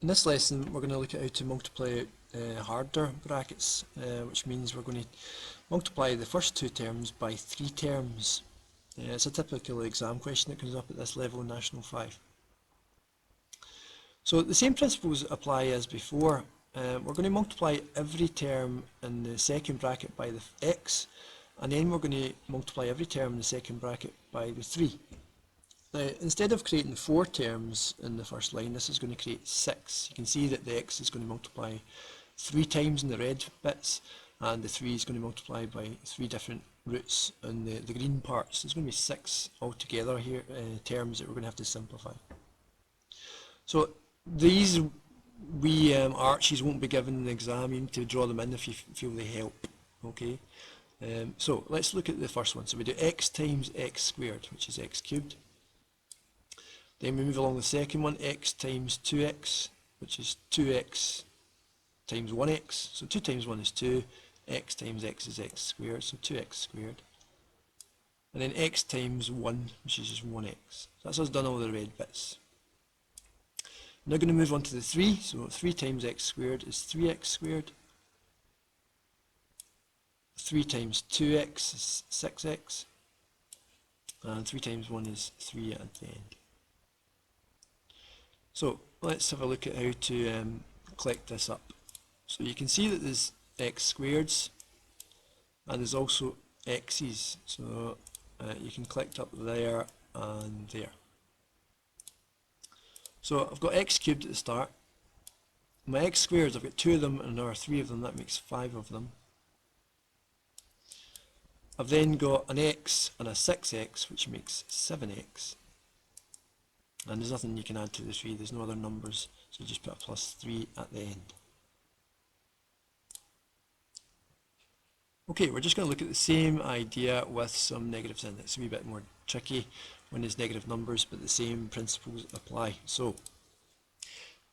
In this lesson we're going to look at how to multiply harder brackets, which means we're going to multiply the first two terms by three terms. It's a typical exam question that comes up at this level in National 5. So the same principles apply as before. We're going to multiply every term in the second bracket by the x, and then we're going to multiply every term in the second bracket by the 3. Now, instead of creating 4 terms in the first line, this is going to create 6. You can see that the x is going to multiply 3 times in the red bits, and the 3 is going to multiply by 3 different roots in the green parts. There's going to be 6 altogether here, terms that we're going to have to simplify. So these wee arches won't be given in the exam. You need to draw them in if you feel they help. Okay. So let's look at the first one. So we do x times x squared, which is x cubed. Then we move along the second one, x times 2x, which is 2x times 1x. So 2 times 1 is 2, x times x is x squared, so 2x squared. And then x times 1, which is just 1x. So that's us done all the red bits. I'm now going to move on to the 3, so 3 times x squared is 3x squared. 3 times 2x is 6x. And 3 times 1 is 3 at the end. So let's have a look at how to collect this up. So you can see that there's x squareds and there's also x's. So you can collect up there and there. So I've got x cubed at the start. My x squareds, I've got 2 of them and there are 3 of them, that makes 5 of them. I've then got an x and a 6x, which makes 7x. And there's nothing you can add to the 3, there's no other numbers, so you just put a plus 3 at the end. Okay, we're just going to look at the same idea with some negatives in it. It's a wee bit more tricky when there's negative numbers, but the same principles apply. So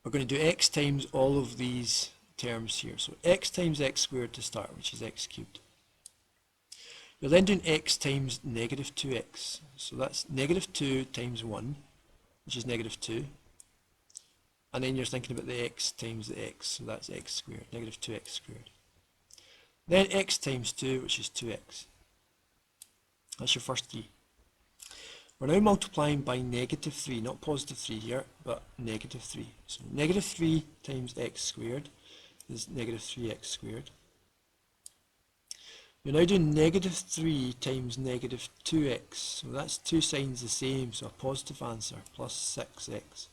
we're going to do x times all of these terms here. So x times x squared to start, which is x cubed. You're then doing x times negative 2x. So that's negative 2 times 1, which is negative 2. And then you're thinking about the x times the x, so that's x squared, negative 2x squared. Then x times 2, which is 2x. That's your first 3. We're now multiplying by negative 3, not positive 3 here, but negative 3. So negative 3 times x squared is negative 3x squared. You're now doing negative 3 times negative 2x, so that's 2 signs the same, so a positive answer, plus 6x.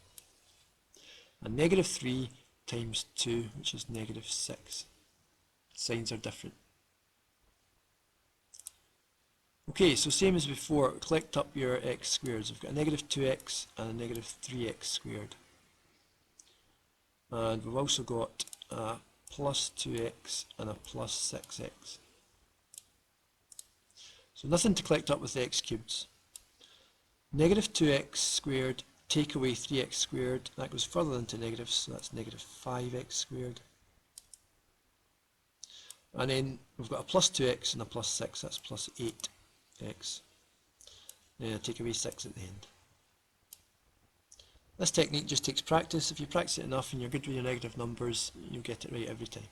And negative 3 times 2, which is negative 6. Signs are different. Okay, so same as before, collect up your x squareds. We've got a negative 2x and a negative 3x squared. And we've also got a plus 2x and a plus 6x. So nothing to collect up with the x cubeds. Negative 2x squared, take away 3x squared, that goes further into negatives, so that's negative 5x squared. And then we've got a plus 2x and a plus 6, that's plus 8x. Take away 6 at the end. This technique just takes practice. If you practice it enough and you're good with your negative numbers, you'll get it right every time.